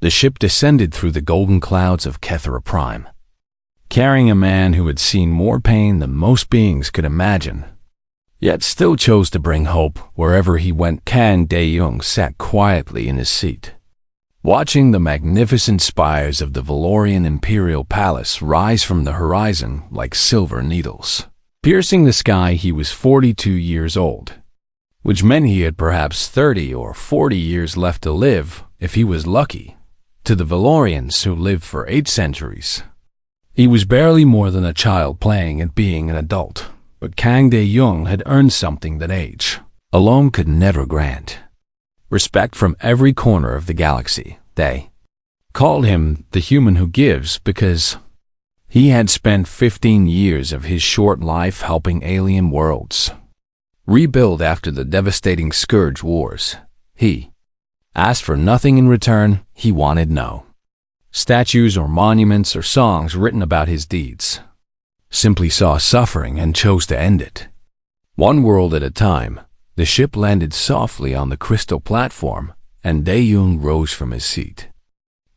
The ship descended through the golden clouds of Kethra Prime, carrying a man who had seen more pain than most beings could imagine, yet still chose to bring hope wherever he went. Kang Dae-young sat quietly in his seat, watching the magnificent spires of the Valorian Imperial Palace rise from the horizon like silver needles, piercing the sky. He was 42 years old, which meant he had perhaps 30 or 40 years left to live if he was lucky. To the Valorians who lived for 8 centuries, he was barely more than a child playing at being an adult. But Kang Dae-young had earned something that age alone could never grant: respect from every corner of the galaxy. They called him the human who gives because he had spent 15 years of his short life helping alien worlds rebuild after the devastating Scourge Wars. He asked for nothing in return. He wanted no statues or monuments or songs written about his deeds. Simply saw suffering and chose to end it. One world at a time, the ship landed softly on the crystal platform, and Dae-young rose from his seat.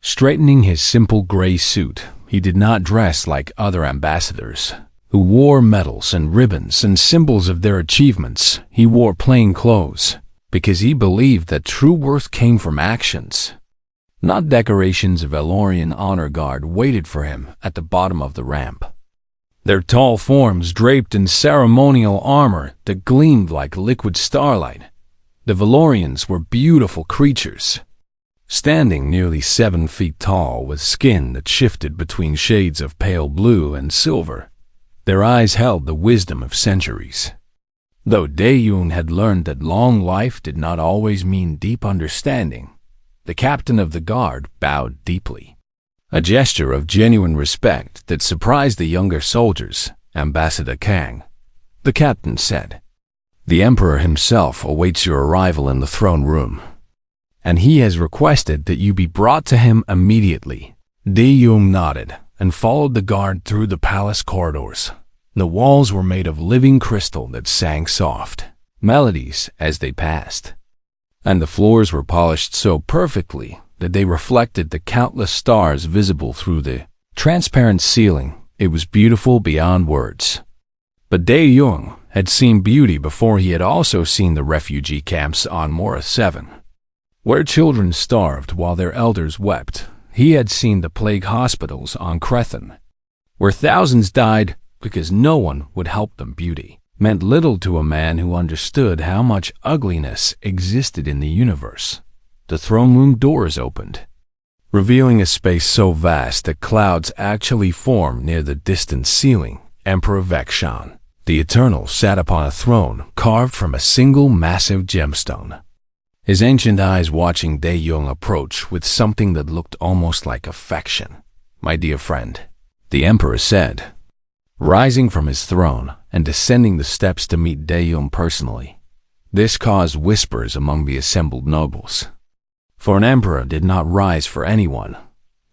Straightening his simple gray suit, he did not dress like other ambassadors, who wore medals and ribbons and symbols of their achievements. He wore plain clothes, because he believed that true worth came from actions, not decorations. A Valorian honor guard waited for him at the bottom of the ramp, their tall forms draped in ceremonial armor that gleamed like liquid starlight. The Valorians were beautiful creatures, standing nearly 7 feet tall with skin that shifted between shades of pale blue and silver. Their eyes held the wisdom of centuries. Though Dae-young had learned that long life did not always mean deep understanding, the captain of the guard bowed deeply, a gesture of genuine respect that surprised the younger soldiers. "Ambassador Kang," the captain said, "the Emperor himself awaits your arrival in the throne room, and he has requested that you be brought to him immediately." Dae-young nodded and followed the guard through the palace corridors. The walls were made of living crystal that sang soft melodies as they passed, and the floors were polished so perfectly that they reflected the countless stars visible through the transparent ceiling. It was beautiful beyond words. But Dae-young had seen beauty before. He had also seen the refugee camps on Mora 7, where children starved while their elders wept. He had seen the plague hospitals on Crethan, where thousands died because no one would help them. Beauty meant little to a man who understood how much ugliness existed in the universe. The throne room doors opened, revealing a space so vast that clouds actually formed near the distant ceiling. Emperor Vex'an, the Eternal, sat upon a throne carved from a single massive gemstone, his ancient eyes watching Dae-young approach with something that looked almost like affection. "My dear friend," the Emperor said, rising from his throne and descending the steps to meet Dae-young personally. This caused whispers among the assembled nobles, for an emperor did not rise for anyone.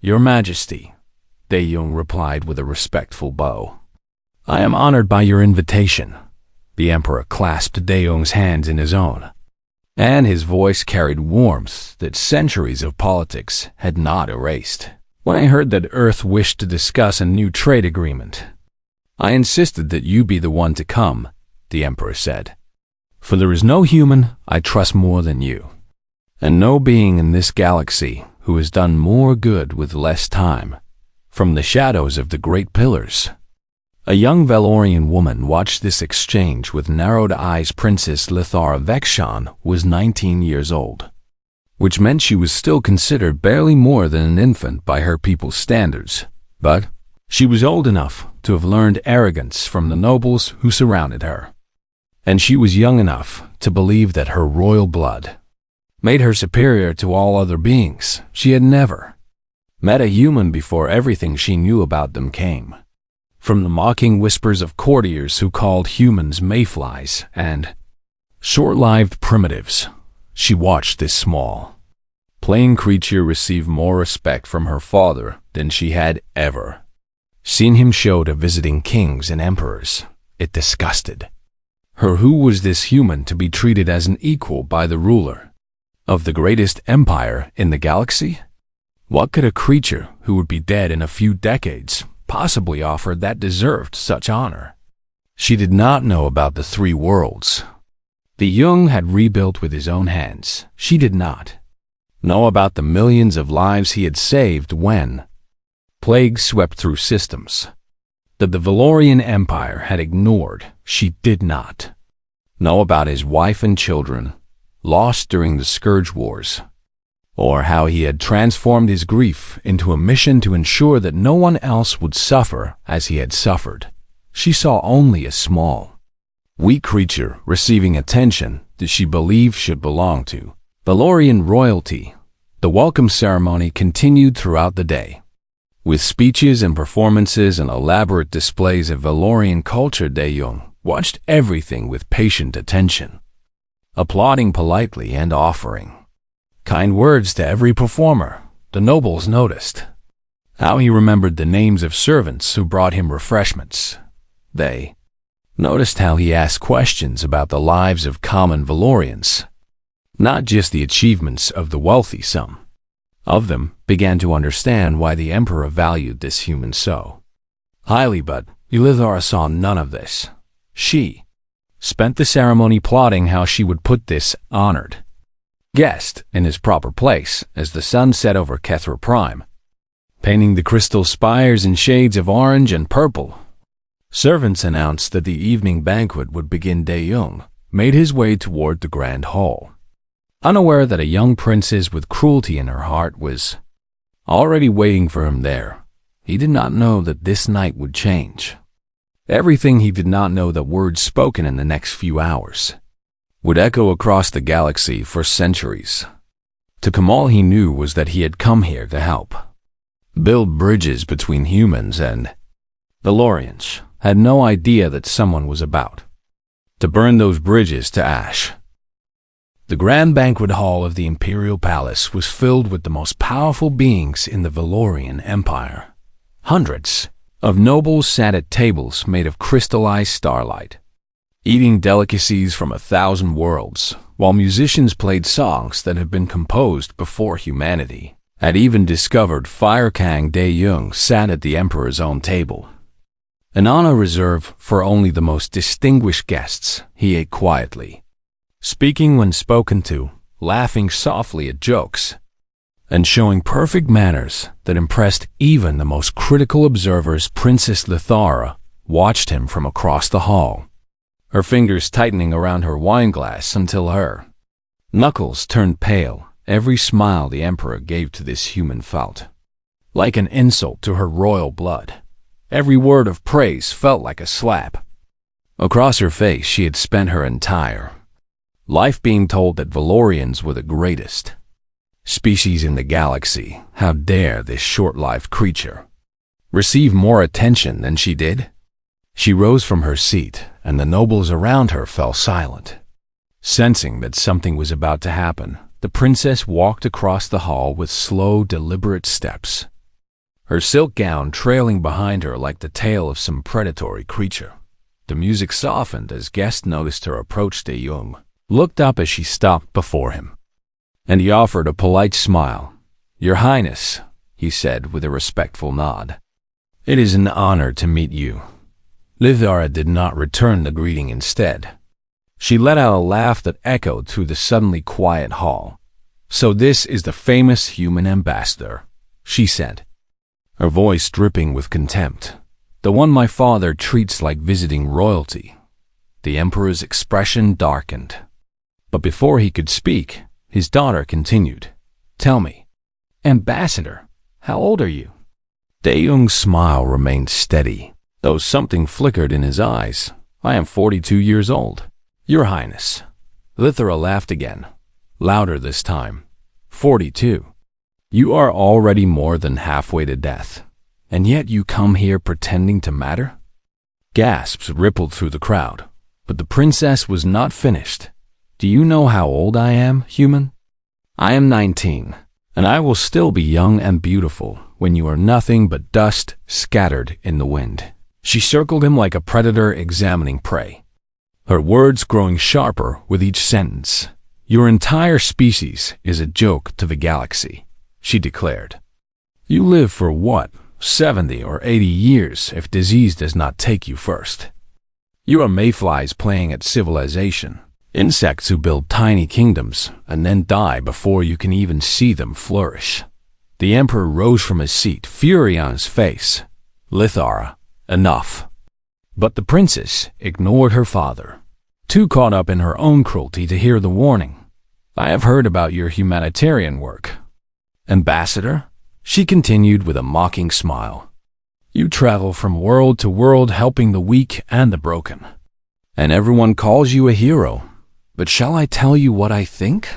"Your Majesty," Dae-young replied with a respectful bow, "I am honored by your invitation." The Emperor clasped Dae-young's hands in his own, and his voice carried warmth that centuries of politics had not erased. "When I heard that Earth wished to discuss a new trade agreement, I insisted that you be the one to come," the Emperor said. "For there is no human I trust more than you, and no being in this galaxy who has done more good with less time." From the shadows of the Great Pillars, a young Valorian woman watched this exchange with narrowed eyes. Princess Lithara Vex'an was 19 years old, which meant she was still considered barely more than an infant by her people's standards. But she was old enough to have learned arrogance from the nobles who surrounded her, and she was young enough to believe that her royal blood made her superior to all other beings. She had never met a human before. Everything she knew about them came from the mocking whispers of courtiers who called humans mayflies and short-lived primitives. She watched this small, plain creature receive more respect from her father than she had ever seen him show to visiting kings and emperors. It disgusted her. Who was this human to be treated as an equal by the ruler of the greatest empire in the galaxy? What could a creature who would be dead in a few decades possibly offer that deserved such honor? She did not know about the three worlds the young had rebuilt with his own hands. She did not know about the millions of lives he had saved when plague swept through systems that the Valorian Empire had ignored. She did not know about his wife and children lost during the Scourge Wars, or how he had transformed his grief into a mission to ensure that no one else would suffer as he had suffered. She saw only a small, weak creature receiving attention that she believed should belong to Valorian royalty. The welcome ceremony continued throughout the day, with speeches and performances and elaborate displays of Valorian culture. De Jong watched everything with patient attention, applauding politely and offering kind words to every performer. The nobles noticed how he remembered the names of servants who brought him refreshments. They noticed how he asked questions about the lives of common Valorians, not just the achievements of the wealthy. Some of them began to understand why the Emperor valued this human so highly, but Elithara saw none of this. She spent the ceremony plotting how she would put this honored guest in his proper place as the sun set over Kethra Prime, painting the crystal spires in shades of orange and purple. Servants announced that the evening banquet would begin. De Jong made his way toward the grand hall, unaware that a young princess with cruelty in her heart was already waiting for him there. He did not know that this night would change everything. He did not know that words spoken in the next few hours would echo across the galaxy for centuries. To come, all he knew was that he had come here to help build bridges between humans and Valorians. Had no idea that someone was about to burn those bridges to ash. The grand banquet hall of the Imperial Palace was filled with the most powerful beings in the Valorian Empire. Hundreds of nobles sat at tables made of crystallized starlight, eating delicacies from 1,000 worlds, while musicians played songs that had been composed before humanity had even discovered fire. Kang De Jong sat at the Emperor's own table, an honor reserved for only the most distinguished guests. He ate quietly, speaking when spoken to, laughing softly at jokes, and showing perfect manners that impressed even the most critical observers. Princess Lithara watched him from across the hall, her fingers tightening around her wineglass until her knuckles turned pale. Every smile the Emperor gave to this human felt like an insult to her royal blood. Every word of praise felt like a slap across her face. She had spent her entire life being told that Valorians were the greatest species in the galaxy. How dare this short-lived creature receive more attention than she did? She rose from her seat, and the nobles around her fell silent. Sensing that something was about to happen, the princess walked across the hall with slow, deliberate steps, her silk gown trailing behind her like the tail of some predatory creature. The music softened as guests noticed her approach. De Jong looked up as she stopped before him, and he offered a polite smile. "Your Highness," he said with a respectful nod, "it is an honor to meet you." Lithara did not return the greeting. Instead, she let out a laugh that echoed through the suddenly quiet hall. "So this is the famous human ambassador," she said, her voice dripping with contempt. "The one my father treats like visiting royalty." The Emperor's expression darkened, but before he could speak, his daughter continued, "Tell me, Ambassador, how old are you?" De Jong's smile remained steady, though something flickered in his eyes. "I am 42 years old, Your Highness." Lithara laughed again, louder this time. 42. You are already more than halfway to death, and yet you come here pretending to matter?" Gasps rippled through the crowd, but the princess was not finished. "Do you know how old I am, human? I am 19, and I will still be young and beautiful when you are nothing but dust scattered in the wind." She circled him like a predator examining prey, her words growing sharper with each sentence. "Your entire species is a joke to the galaxy," she declared. You live for what, 70 or 80 years if disease does not take you first. You are mayflies playing at civilization, insects who build tiny kingdoms and then die before you can even see them flourish. The emperor rose from his seat, fury on his face. Lithara, enough. But the princess ignored her father, too caught up in her own cruelty to hear the warning. I have heard about your humanitarian work. Ambassador, she continued with a mocking smile. You travel from world to world helping the weak and the broken. And everyone calls you a hero. But shall I tell you what I think?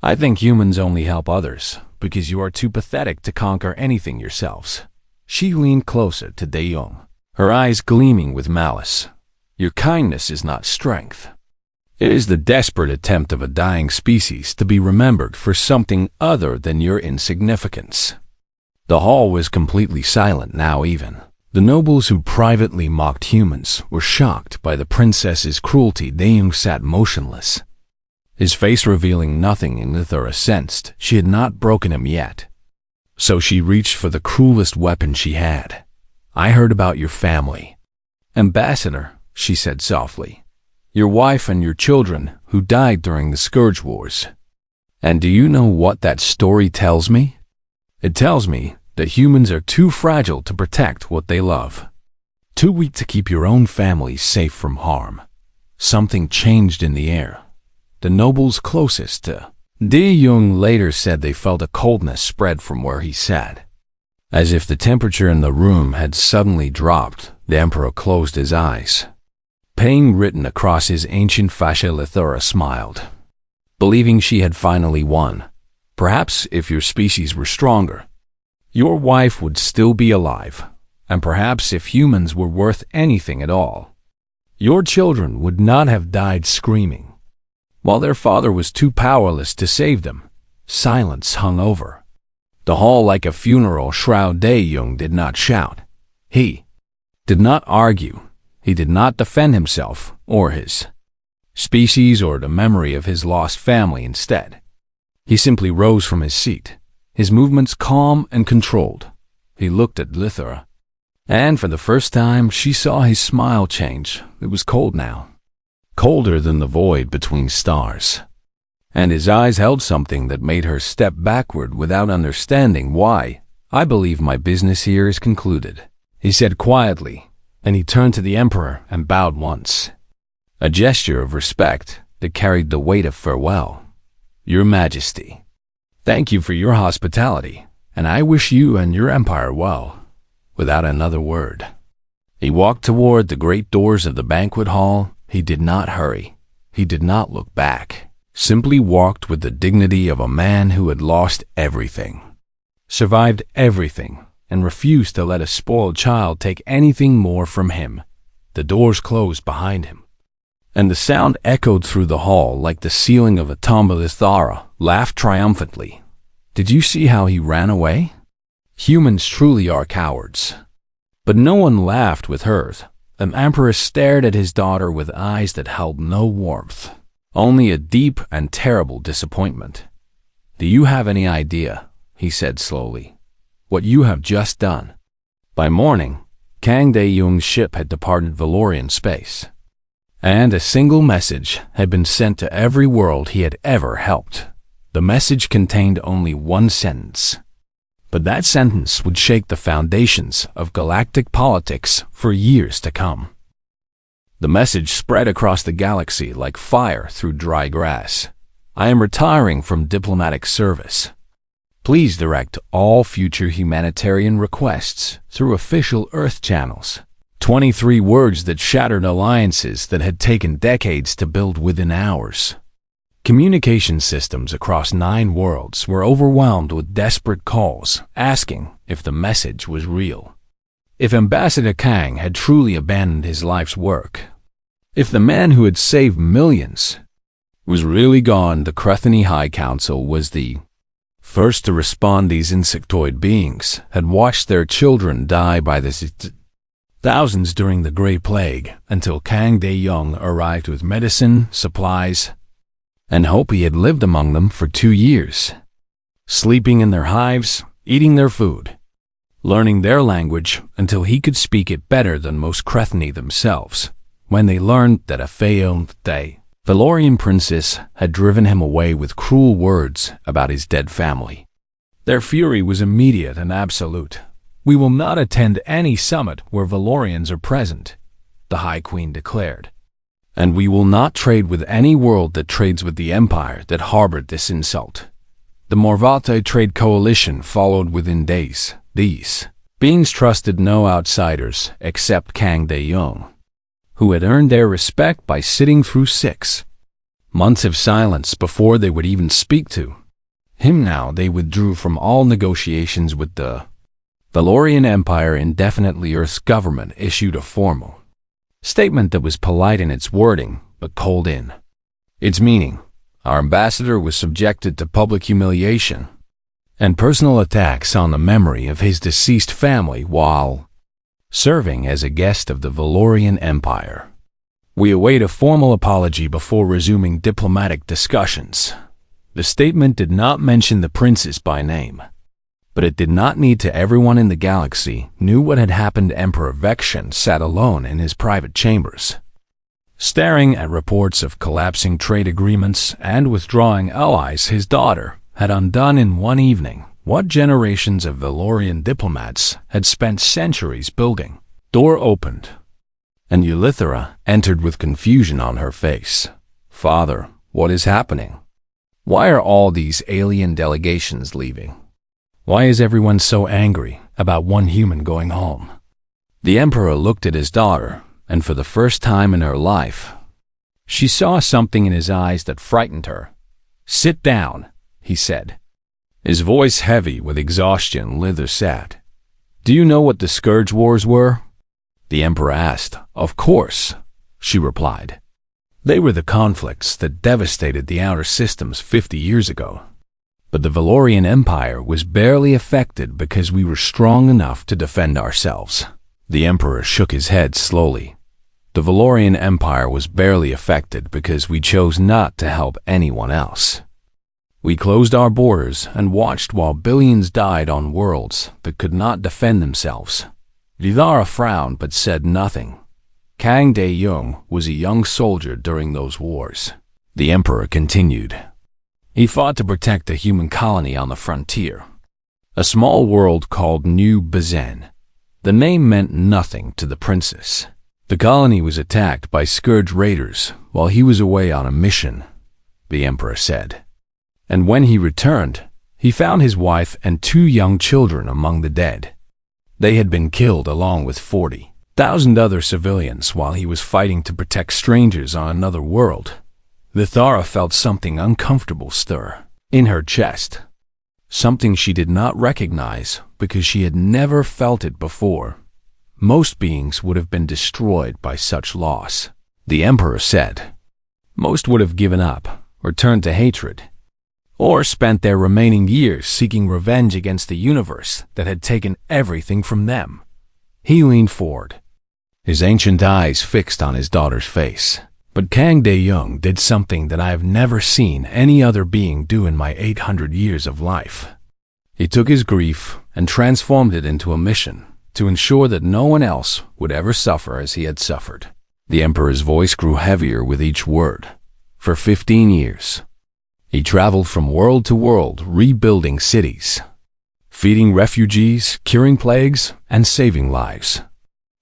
I think humans only help others because you are too pathetic to conquer anything yourselves. She leaned closer to De Jong, her eyes gleaming with malice. Your kindness is not strength. It is the desperate attempt of a dying species to be remembered for something other than your insignificance. The hall was completely silent now even. The nobles who privately mocked humans were shocked by the princess's cruelty. De Jong sat motionless, his face revealing nothing, and Lithara sensed she had not broken him yet. So she reached for the cruelest weapon she had. I heard about your family. Ambassador, she said softly. Your wife and your children who died during the Scourge Wars. And do you know what that story tells me? It tells me that humans are too fragile to protect what they love. Too weak to keep your own family safe from harm. Something changed in the air. The nobles closest to De Jong later said they felt a coldness spread from where he sat. As if the temperature in the room had suddenly dropped, the emperor closed his eyes. Pain written across his ancient fascia. Lithara smiled, believing she had finally won. Perhaps if your species were stronger, your wife would still be alive, and perhaps if humans were worth anything at all, your children would not have died screaming. While their father was too powerless to save them, silence hung over the hall like a funeral shroud. De Jong did not shout. He did not argue. He did not defend himself or his species or the memory of his lost family. Instead, he simply rose from his seat, his movements calm and controlled. He looked at Lithara, and for the first time she saw his smile change. It was cold now, colder than the void between stars. And his eyes held something that made her step backward without understanding why. I believe my business here is concluded, he said quietly, and he turned to the emperor and bowed once, a gesture of respect that carried the weight of farewell. Your Majesty, thank you for your hospitality, and I wish you and your empire well. Without another word, he walked toward the great doors of the banquet hall. He did not hurry. He did not look back. Simply walked with the dignity of a man who had lost everything, survived everything, and refused to let a spoiled child take anything more from him. The doors closed behind him, and the sound echoed through the hall like the ceiling of a tomb. Lithara laughed triumphantly. Did you see how he ran away? Humans truly are cowards. But no one laughed with her. The emperor stared at his daughter with eyes that held no warmth, only a deep and terrible disappointment. Do you have any idea, he said slowly, what you have just done? By morning, Kang De Jong's ship had departed Valorian space, and a single message had been sent to every world he had ever helped. The message contained only one sentence, but that sentence would shake the foundations of galactic politics for years to come. The message spread across the galaxy like fire through dry grass. I am retiring from diplomatic service. Please direct all future humanitarian requests through official Earth channels. 23 words that shattered alliances that had taken decades to build within hours. Communication systems across 9 worlds were overwhelmed with desperate calls asking if the message was real. If Ambassador Kang had truly abandoned his life's work, if the man who had saved millions was really gone, the Crethany High Council was the first to respond. These insectoid beings had watched their children die by the thousands during the Great Plague until Kang De Jong arrived with medicine, supplies, and hope. He had lived among them for 2 years, sleeping in their hives, eating their food, learning their language until he could speak it better than most Crethni themselves. When they learned that a failed Valorian princess had driven him away with cruel words about his dead family, their fury was immediate and absolute. "We will not attend any summit where Valorians are present," the High Queen declared. "And we will not trade with any world that trades with the empire that harbored this insult." The Morvatte trade coalition followed within days. These beings trusted no outsiders except Kang Dae-young, who had earned their respect by sitting through 6 months of silence before they would even speak to him. Now they withdrew from all negotiations with the Valorian Empire indefinitely. Earth's government issued a formal statement that was polite in its wording, but cold in its meaning. Our ambassador was subjected to public humiliation and personal attacks on the memory of his deceased family while serving as a guest of the Valorian Empire. We await a formal apology before resuming diplomatic discussions. The statement did not mention the princess by name, but it did not need to. Everyone in the galaxy knew what had happened. Emperor Vekshan sat alone in his private chambers, staring at reports of collapsing trade agreements and withdrawing allies his daughter had undone in one evening. What generations of Valorian diplomats had spent centuries building. Door opened, and Eleuthera entered with confusion on her face. "Father, what is happening? Why are all these alien delegations leaving? Why is everyone so angry about one human going home?" The Emperor looked at his daughter, and for the first time in her life, she saw something in his eyes that frightened her. "Sit down," he said, his voice heavy with exhaustion. Eleuthera sat. "Do you know what the Scourge Wars were?" the Emperor asked. "Of course," she replied. "They were the conflicts that devastated the outer systems 50 years ago. But the Valorian Empire was barely affected because we were strong enough to defend ourselves." The Emperor shook his head slowly. "The Valorian Empire was barely affected because we chose not to help anyone else. We closed our borders and watched while billions died on worlds that could not defend themselves." Eleuthera frowned but said nothing. Kang Dae-young was a young soldier during those wars. The Emperor continued. He fought to protect a human colony on the frontier, a small world called New Bazen. The name meant nothing to the princess. The colony was attacked by Scourge raiders while he was away on a mission, the Emperor said. And when he returned, he found his wife and 2 young children among the dead. They had been killed along with 40,000 other civilians while he was fighting to protect strangers on another world. Eleuthera felt something uncomfortable stir in her chest, something she did not recognize because she had never felt it before. Most beings would have been destroyed by such loss, the Emperor said. Most would have given up or turned to hatred, or spent their remaining years seeking revenge against the universe that had taken everything from them. He leaned forward, his ancient eyes fixed on his daughter's face. But Kang Dae-young did something that I have never seen any other being do in my 800 years of life. He took his grief and transformed it into a mission to ensure that no one else would ever suffer as he had suffered. The Emperor's voice grew heavier with each word. For 15 years, he traveled from world to world, rebuilding cities, feeding refugees, curing plagues, and saving lives.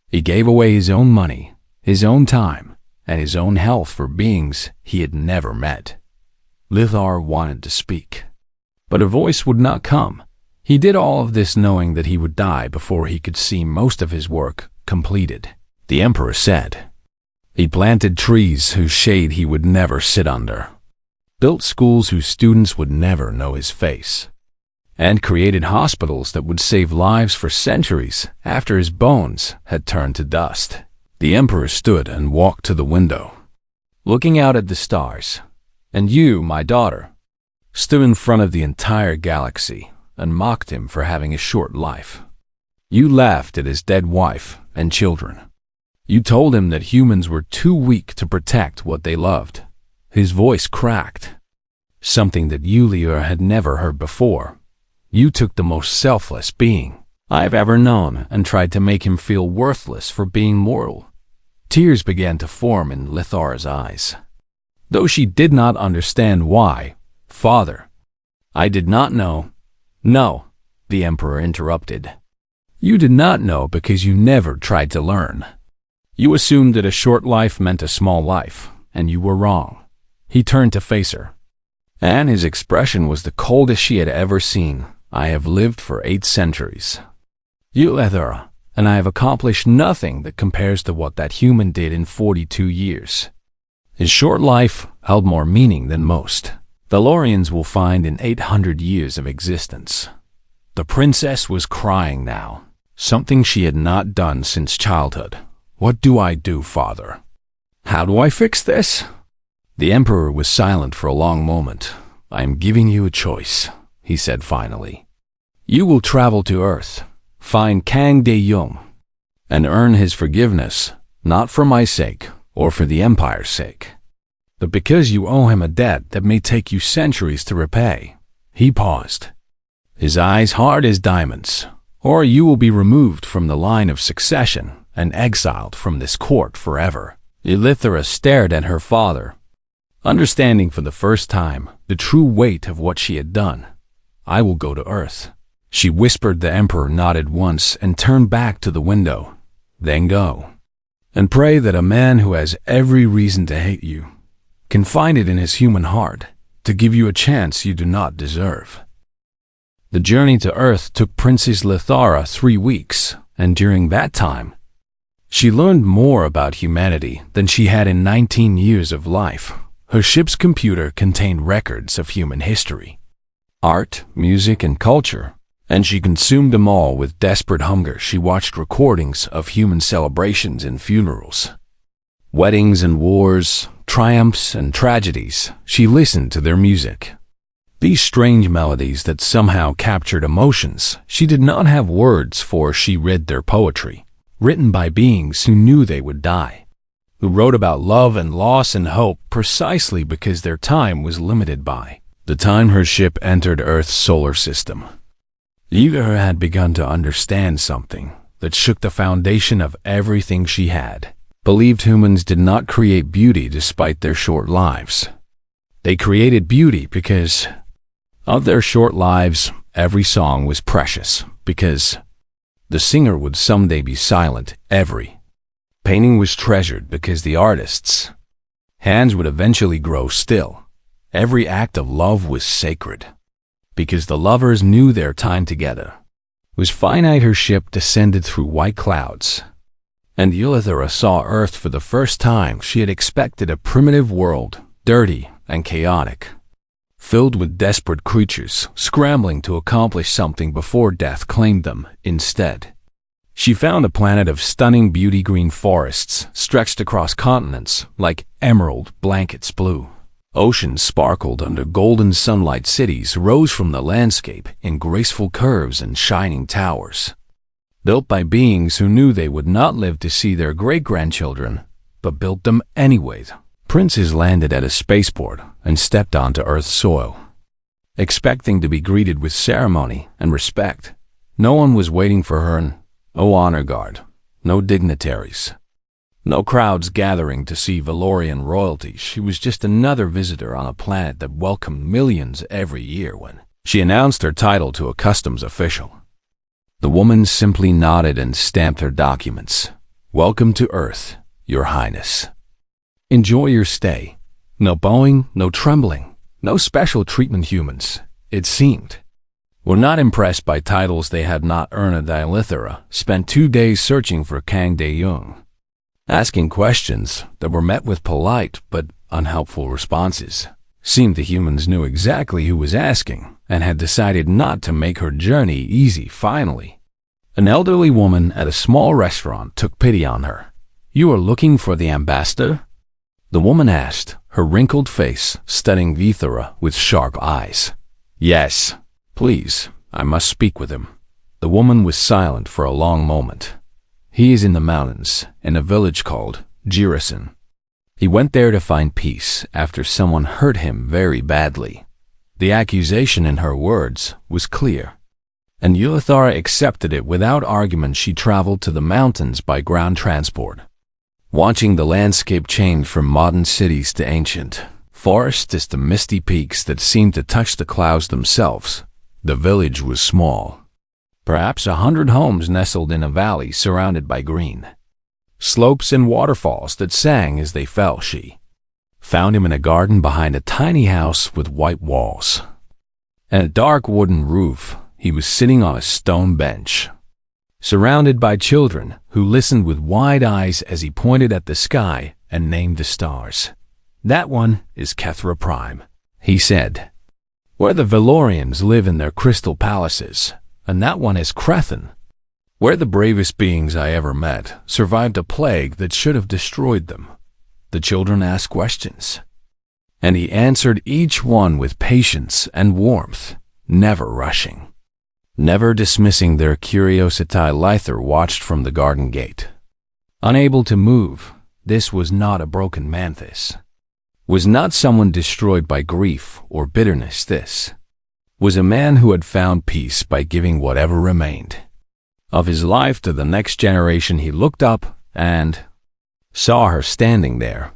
He gave away his own money, his own time, and his own health for beings he had never met. Eleuthera wanted to speak, but a voice would not come. He did all of this knowing that he would die before he could see most of his work completed. The Emperor said. He planted trees whose shade he would never sit under, built schools whose students would never know his face, and created hospitals that would save lives for centuries after his bones had turned to dust. The Emperor stood and walked to the window, looking out at the stars. And you, my daughter, stood in front of the entire galaxy and mocked him for having a short life. You laughed at his dead wife and children. You told him that humans were too weak to protect what they loved. His voice cracked, something that Eleuthera had never heard before. You took the most selfless being I've ever known and tried to make him feel worthless for being mortal. Tears began to form in Lithara's eyes. Though she did not understand why, "Father, I did not know." "No," the Emperor interrupted. "You did not know because you never tried to learn. You assumed that a short life meant a small life, and you were wrong." He turned to face her, and his expression was the coldest she had ever seen. "I have lived for 8 centuries. You, Lithara, and I have accomplished nothing that compares to what that human did in 42 years. His short life held more meaning than most Valorians will find in 800 years of existence." The princess was crying now, something she had not done since childhood. "What do I do, father? How do I fix this?" The Emperor was silent for a long moment. "I am giving you a choice," he said finally. "You will travel to Earth, find Kang De-young, and earn his forgiveness, not for my sake or for the Empire's sake, but because you owe him a debt that may take you centuries to repay." He paused, his eyes hard as diamonds. "Or you will be removed from the line of succession and exiled from this court forever." Lithara stared at her father, understanding for the first time the true weight of what she had done. "I will go to Earth," she whispered. The Emperor nodded once and turned back to the window. "Then go, and pray that a man who has every reason to hate you can find it in his human heart to give you a chance you do not deserve." The journey to Earth took Princess Lithara 3 weeks, and during that time, she learned more about humanity than she had in 19 years of life. Her ship's computer contained records of human history, art, music, and culture, and she consumed them all with desperate hunger. She watched recordings of human celebrations and funerals, weddings and wars, triumphs and tragedies. She listened to their music, these strange melodies that somehow captured emotions she did not have words for. She read their poetry, written by beings who knew they would die, who wrote about love and loss and hope precisely because their time was limited by the time her ship entered Earth's solar system. Lithara had begun to understand something that shook the foundation of everything she had believed. Humans did not create beauty despite their short lives. They created beauty because of their short lives. Every song was precious because the singer would someday be silent. Every painting was treasured because the artist's hands would eventually grow still. Every act of love was sacred because the lovers knew their time together was finite. Her ship descended through white clouds, and Lithara saw Earth for the first time. She had expected a primitive world, dirty and chaotic, filled with desperate creatures scrambling to accomplish something before death claimed them. Instead, she found a planet of stunning beauty. Green forests stretched across continents like emerald blankets. Blue oceans sparkled under golden sunlight. Cities rose from the landscape in graceful curves and shining towers, built by beings who knew they would not live to see their great-grandchildren, but built them anyway. Princes landed at a spaceport and stepped onto Earth's soil, expecting to be greeted with ceremony and respect. No one was waiting for her, no honor guard, no dignitaries, no crowds gathering to see Valorian royalty. She was just another visitor on a planet that welcomed millions every year. When she announced her title to a customs official, the woman simply nodded and stamped her documents. "Welcome to Earth, Your Highness. Enjoy your stay." No bowing, no trembling, no special treatment. Humans, it seemed, were not impressed by titles they had not earned. Lithara spent 2 days searching for Kang De-young, asking questions that were met with polite but unhelpful responses. Seemed the humans knew exactly who was asking and had decided not to make her journey easy. Finally, an elderly woman at a small restaurant took pity on her. "You are looking for the ambassador?" the woman asked, her wrinkled face studying Lithara with sharp eyes. "Yes, please, I must speak with him." The woman was silent for a long moment. "He is in the mountains, in a village called Jirison. He went there to find peace after someone hurt him very badly." The accusation in her words was clear. and Yulithara accepted it without argument. She traveled to the mountains by ground transport, watching the landscape change from modern cities to ancient forests to misty peaks that seemed to touch the clouds themselves. The village was small, perhaps 100 homes nestled in a valley surrounded by green slopes and waterfalls that sang as they fell. She found him in a garden behind a tiny house with white walls and a dark wooden roof. He was sitting on a stone bench, surrounded by children who listened with wide eyes as he pointed at the sky and named the stars. "That one is Kethra Prime," he said, "where the Valorians live in their crystal palaces, and that one is Krethen, where the bravest beings I ever met survived a plague that should have destroyed them." The children asked questions, and he answered each one with patience and warmth, never rushing, never dismissing their curiosity. Lythar watched from the garden gate, unable to move. This was not a broken man. This was not someone destroyed by grief or bitterness. This was a man who had found peace by giving whatever remained of his life to the next generation. He looked up and saw her standing there,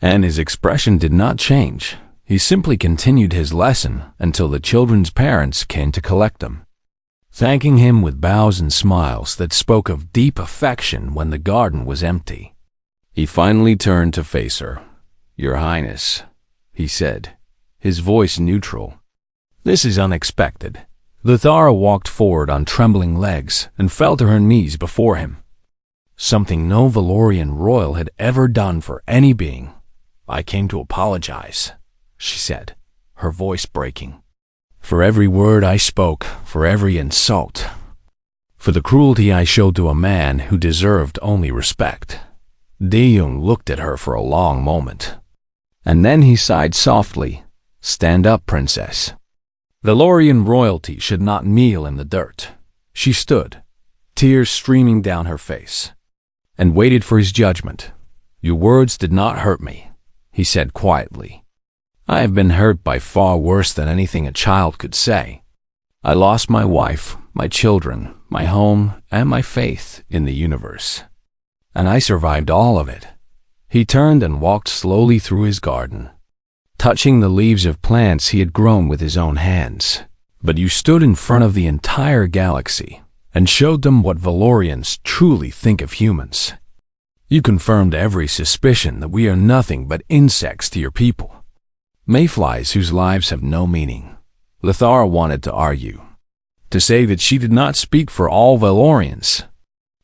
and his expression did not change. He simply continued his lesson until the children's parents came to collect them, thanking him with bows and smiles that spoke of deep affection. When the garden was empty, he finally turned to face her. "Your Highness," he said, his voice neutral. "This is unexpected." Lythara walked forward on trembling legs and fell to her knees before him, something no Valorian royal had ever done for any being. "I came to apologize," she said, her voice breaking, "for every word I spoke, for every insult, for the cruelty I showed to a man who deserved only respect." Daeyung looked at her for a long moment, and then he sighed softly. "Stand up, princess. Valorian royalty should not kneel in the dirt." She stood, tears streaming down her face, and waited for his judgment. "Your words did not hurt me," he said quietly. "I have been hurt by far worse than anything a child could say. I lost my wife, my children, my home, and my faith in the universe. And I survived all of it." He turned and walked slowly through his garden, touching the leaves of plants he had grown with his own hands. "But you stood in front of the entire galaxy and showed them what Valorians truly think of humans. You confirmed every suspicion that we are nothing but insects to your people, mayflies whose lives have no meaning." Lythara wanted to argue, to say that she did not speak for all Valorians,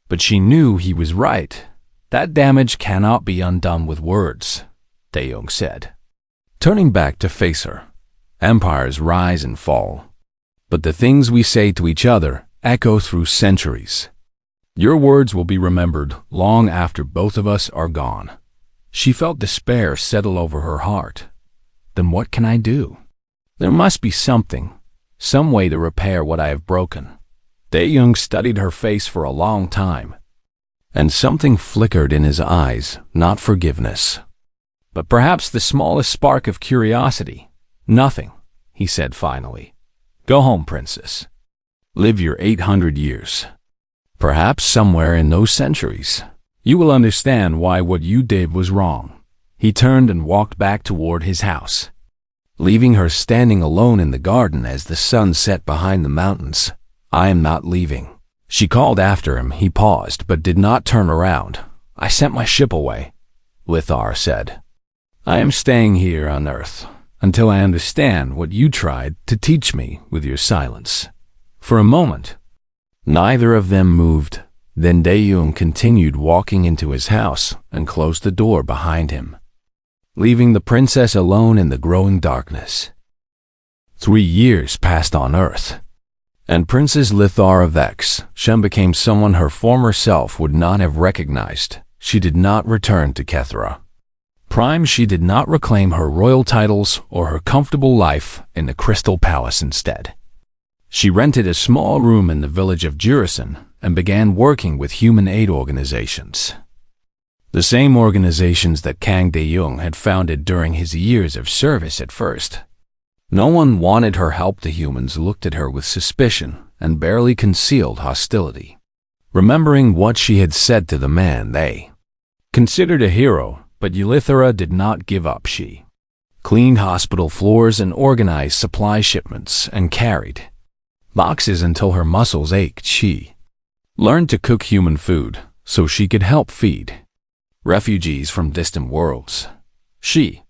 but she knew he was right. "That damage cannot be undone with words," Daeyung said, turning back to face her. "Empires rise and fall, but the things we say to each other echo through centuries. Your words will be remembered long after both of us are gone." She felt despair settle over her heart. "Then what can I do? There must be something, some way to repair what I have broken." Daeyung studied her face for a long time, and something flickered in his eyes, not forgiveness, but perhaps the smallest spark of curiosity. "Nothing," he said finally. "Go home, princess. Live your 800 years. Perhaps somewhere in those centuries, you will understand why what you did was wrong." He turned and walked back toward his house, leaving her standing alone in the garden as the sun set behind the mountains. "I am not leaving," she called after him. He paused but did not turn around. "I sent my ship away," Lythar said. "I am staying here on Earth until I understand what you tried to teach me with your silence." For a moment, neither of them moved. Then Daeyung continued walking into his house and closed the door behind him, leaving the princess alone in the growing darkness. 3 years passed on Earth, and Princess Lythar of X Shem became someone her former self would not have recognized. She did not return to Kethra Prime. She did not reclaim her royal titles or her comfortable life in the Crystal Palace. Instead, she rented a small room in the village of Jurison and began working with human aid organizations. The same organizations that Kang Daeyung had founded during his years of service. At first, no one wanted her help. The humans looked at her with suspicion and barely concealed hostility. Remembering what she had said to the man they considered a hero, but Elithera did not give up. She cleaned hospital floors and organized supply shipments and carried boxes until her muscles ached. She learned to cook human food so she could help feed refugees from distant worlds. She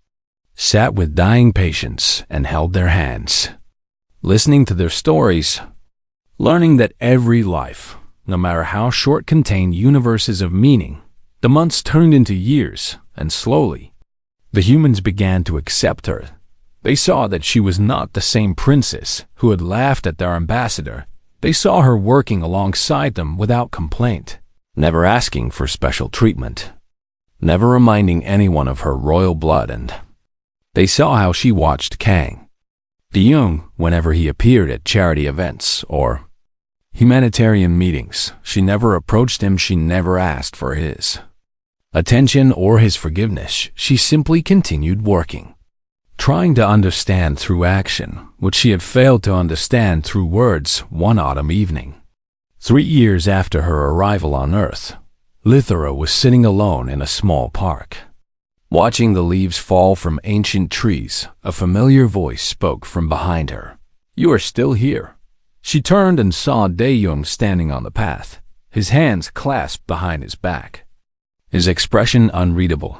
sat with dying patients and held their hands, listening to their stories, learning that every life, no matter how short, contained universes of meaning. The months turned into years, and slowly, the humans began to accept her. They saw that she was not the same princess who had laughed at their ambassador. They saw her working alongside them without complaint, never asking for special treatment, never reminding anyone of her royal blood, and they saw how she watched Kang the Young whenever he appeared at charity events or humanitarian meetings. She never approached him, she never asked for his attention or his forgiveness. She simply continued working, trying to understand through action what she had failed to understand through words. One autumn evening, 3 years after her arrival on Earth, Elithera was sitting alone in a small park, watching the leaves fall from ancient trees. A familiar voice spoke from behind her. "You are still here." She turned and saw Dae-Young standing on the path, his hands clasped behind his back, his expression unreadable.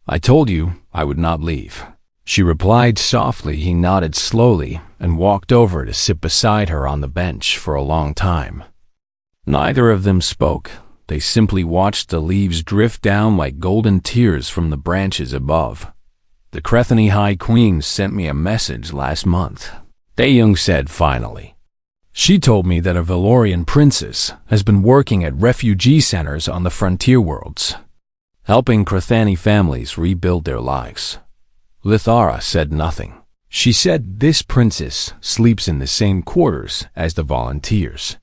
"I told you I would not leave," she replied softly. He nodded slowly and walked over to sit beside her on the bench. For a long time, neither of them spoke. They simply watched the leaves drift down like golden tears from the branches above. "The Crethany High Queen sent me a message last month," Dae-Young said finally. "She told me that a Valorian princess has been working at refugee centers on the frontier worlds, helping Crethany families rebuild their lives." Elithera said nothing. She said, "This princess sleeps in the same quarters as the volunteers,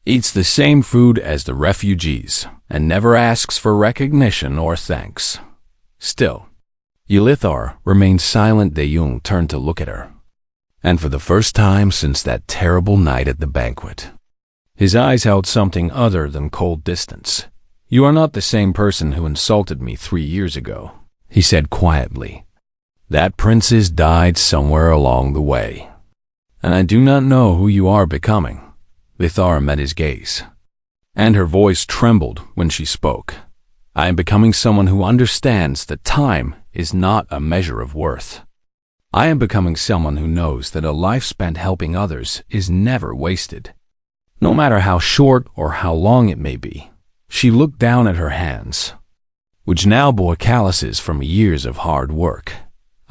eats the same food as the refugees, and never asks for recognition or thanks." Still, Elithera remained silent. Dae-Young turned to look at her, and for the first time since that terrible night at the banquet, his eyes held something other than cold distance. "You are not the same person who insulted me 3 years ago," he said quietly. "That princess died somewhere along the way, and I do not know who you are becoming." Elithera met his gaze, and her voice trembled when she spoke. "I am becoming someone who understands that time is not a measure of worth. I am becoming someone who knows that a life spent helping others is never wasted, no matter how short or how long it may be." She looked down at her hands, which now bore calluses from years of hard work.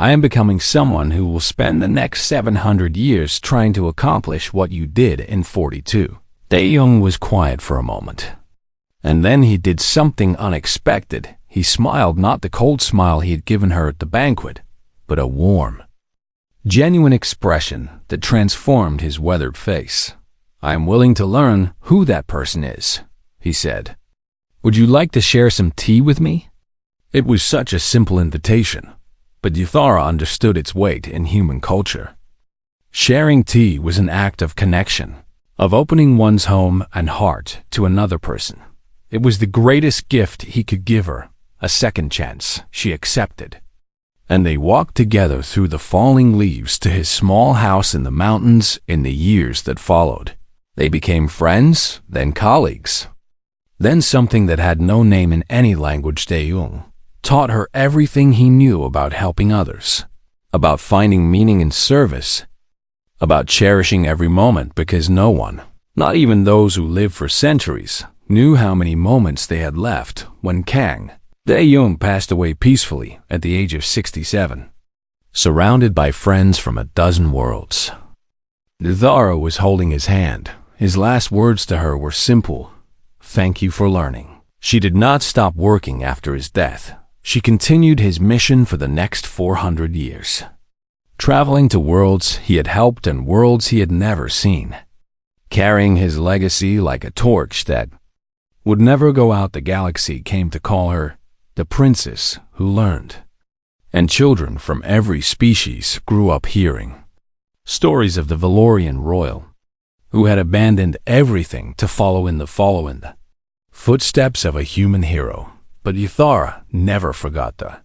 "I am becoming someone who will spend the next 700 years trying to accomplish what you did in 42. Dae-Young was quiet for a moment, and then he did something unexpected. He smiled, not the cold smile he had given her at the banquet, but a warm, genuine expression that transformed his weathered face. "I am willing to learn who that person is," he said. "Would you like to share some tea with me?" It was such a simple invitation, but Elithera understood its weight in human culture. Sharing tea was an act of connection, of opening one's home and heart to another person. It was the greatest gift he could give her, a second chance. She accepted, and they walked together through the falling leaves to his small house in the mountains. In the years that followed, they became friends, then colleagues, then something that had no name in any language. Dae-Young taught her everything he knew about helping others, about finding meaning in service, about cherishing every moment, because no one, not even those who lived for centuries, knew how many moments they had left when Kang Dae-Young passed away peacefully at the age of 67, surrounded by friends from a dozen worlds. Elithera was holding his hand. His last words to her were simple: "Thank you for learning." She did not stop working after his death. She continued his mission for the next 400 years, traveling to worlds he had helped and worlds he had never seen, carrying his legacy like a torch that would never go out. The galaxy came to call her the princess who learned, and children from every species grew up hearing stories of the Valorian royal who had abandoned everything to follow in the footsteps of a human hero. But Euthara never forgot the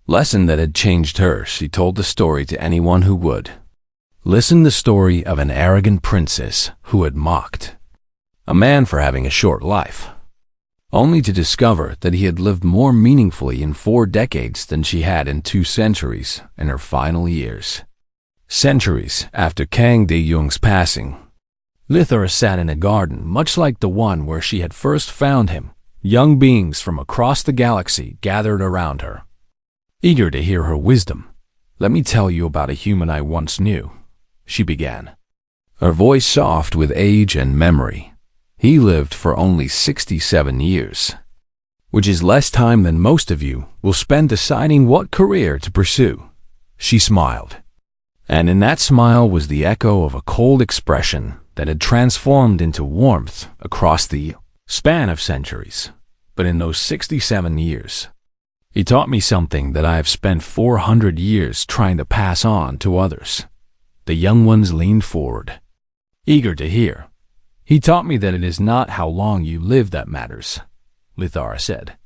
lesson that had changed her. She told the story to anyone who would listen. The story of an arrogant princess who had mocked a man for having a short life, only to discover that he had lived more meaningfully in 4 decades than she had in 2 centuries in her final years. Centuries after Kang De-young's passing, Lithara sat in a garden much like the one where she had first found him. Young beings from across the galaxy gathered around her, eager to hear her wisdom. "Let me tell you about a human I once knew," she began, her voice soft with age and memory. "He lived for only 67 years, which is less time than most of you will spend deciding what career to pursue." She smiled, and in that smile was the echo of a cold expression that had transformed into warmth across the span of centuries. "But in those 67 years, he taught me something that I have spent 400 years trying to pass on to others." The young ones leaned forward, eager to hear. "He taught me that it is not how long you live that matters," Lithara said.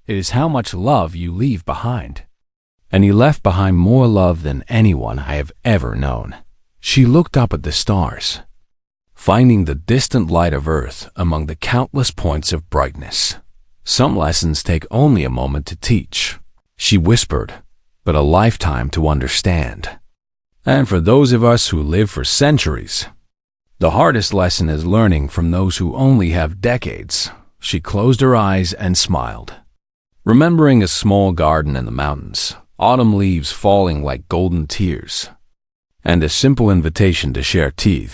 "It is how much love you leave behind." "And he left behind more love than anyone I have ever known." She looked up at the stars, finding the distant light of Earth among the countless points of brightness. "Some lessons take only a moment to teach," she whispered, "but a lifetime to understand. And for those of us who live for centuries, the hardest lesson is learning from those who only have decades." She closed her eyes and smiled, remembering a small garden in the mountains, autumn leaves falling like golden tears, and a simple invitation to share tea.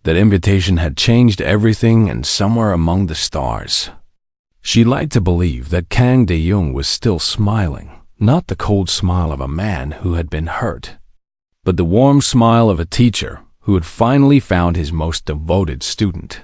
That invitation had changed everything, and somewhere among the stars, she liked to believe that Kang De-young was still smiling, not the cold smile of a man who had been hurt, but the warm smile of a teacher who had finally found his most devoted student.